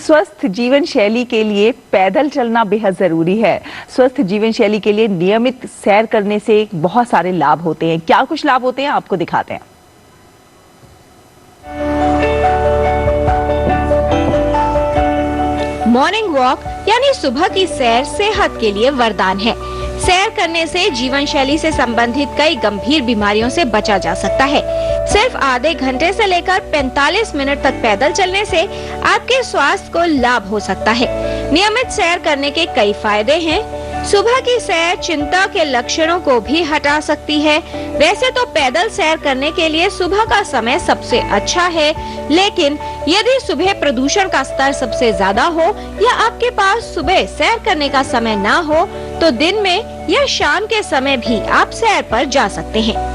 स्वस्थ जीवन शैली के लिए पैदल चलना बेहद जरूरी है। स्वस्थ जीवन शैली के लिए नियमित सैर करने से बहुत सारे लाभ होते हैं। क्या कुछ लाभ होते हैं आपको दिखाते हैं। मॉर्निंग वॉक यानी सुबह की सैर सेहत के लिए वरदान है। सैर करने से जीवन शैली से संबंधित कई गंभीर बीमारियों से बचा जा सकता है। सिर्फ आधे घंटे से लेकर 45 मिनट तक पैदल चलने से आपके स्वास्थ्य को लाभ हो सकता है। नियमित सैर करने के कई फायदे हैं। सुबह की सैर चिंता के लक्षणों को भी हटा सकती है। वैसे तो पैदल सैर करने के लिए सुबह का समय सबसे अच्छा है, लेकिन यदि सुबह प्रदूषण का स्तर सबसे ज्यादा हो या आपके पास सुबह सैर करने का समय ना हो, तो दिन में या शाम के समय भी आप सैर पर जा सकते हैं।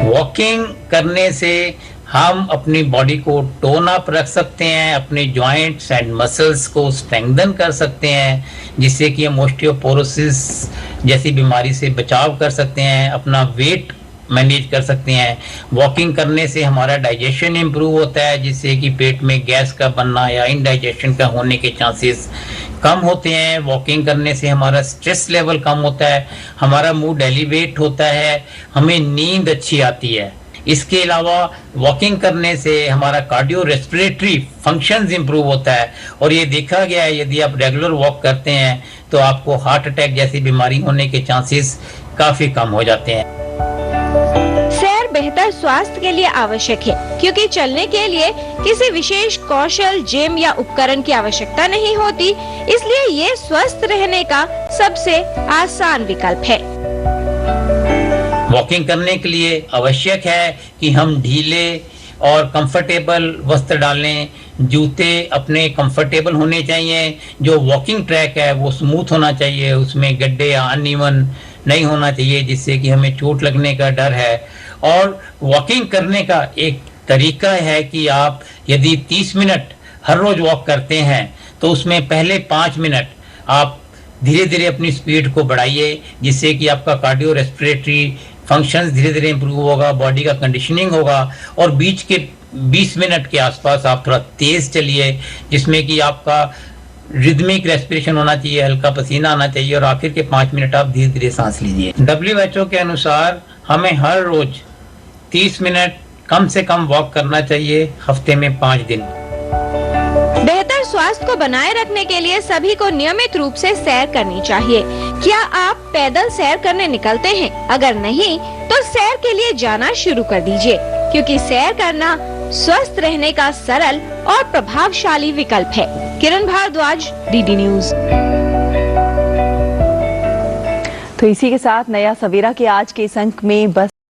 वॉकिंग करने से हम अपनी बॉडी को टोन अप रख सकते हैं, अपने जॉइंट्स एंड मसल्स को स्ट्रेंथन कर सकते हैं, जिससे कि हम ऑस्टियोपोरोसिस जैसी बीमारी से बचाव कर सकते हैं, अपना वेट मैनेज कर सकते हैं। वॉकिंग करने से हमारा डाइजेशन इम्प्रूव होता है, जिससे कि पेट में गैस का बनना या इनडाइजेशन का होने के चांसेस कम होते हैं। वॉकिंग करने से हमारा स्ट्रेस लेवल कम होता है, हमारा मूड एलिवेट होता है, हमें नींद अच्छी आती है। इसके अलावा वॉकिंग करने से हमारा कार्डियो रेस्पिरेटरी फंक्शंस इंप्रूव होता है, और ये देखा गया है यदि आप रेगुलर वॉक करते हैं तो आपको हार्ट अटैक जैसी बीमारी होने के चांसेस काफी कम हो जाते हैं। सैर बेहतर स्वास्थ्य के लिए आवश्यक है, क्योंकि चलने के लिए किसी विशेष कौशल, जिम या उपकरण की आवश्यकता नहीं होती। इसलिए ये स्वस्थ रहने का सबसे आसान विकल्प है। वॉकिंग करने के लिए आवश्यक है कि हम ढीले और कंफर्टेबल वस्त्र डालें। जूते अपने कंफर्टेबल होने चाहिए। जो वॉकिंग ट्रैक है वो स्मूथ होना चाहिए, उसमें गड्ढे या अनइवन नहीं होना चाहिए, जिससे कि हमें चोट लगने का डर है। और वॉकिंग करने का एक तरीका है कि आप यदि 30 मिनट हर रोज वॉक करते हैं तो उसमें पहले 5 मिनट आप धीरे धीरे अपनी स्पीड को बढ़ाइए, जिससे कि आपका कार्डियो रेस्पिरेटरी फंक्शंस धीरे धीरे इंप्रूव होगा, बॉडी का कंडीशनिंग होगा। और बीच के 20 मिनट के आसपास आप थोड़ा तेज चलिए, जिसमें कि आपका रिदमिक रेस्पिरेशन होना चाहिए, हल्का पसीना आना चाहिए, और आखिर के 5 मिनट आप धीरे धीरे सांस लीजिए। WHO के अनुसार हमें हर रोज 30 मिनट कम से कम वॉक करना चाहिए, हफ्ते में 5 दिन। बेहतर स्वास्थ्य को बनाए रखने के लिए सभी को नियमित रूप से सैर करनी चाहिए। क्या आप पैदल सैर करने निकलते हैं? अगर नहीं, तो सैर के लिए जाना शुरू कर दीजिए, क्योंकि सैर करना स्वस्थ रहने का सरल और प्रभावशाली विकल्प है। किरण भारद्वाज, DD न्यूज। तो इसी के साथ नया सवेरा के आज के इस अंक में बस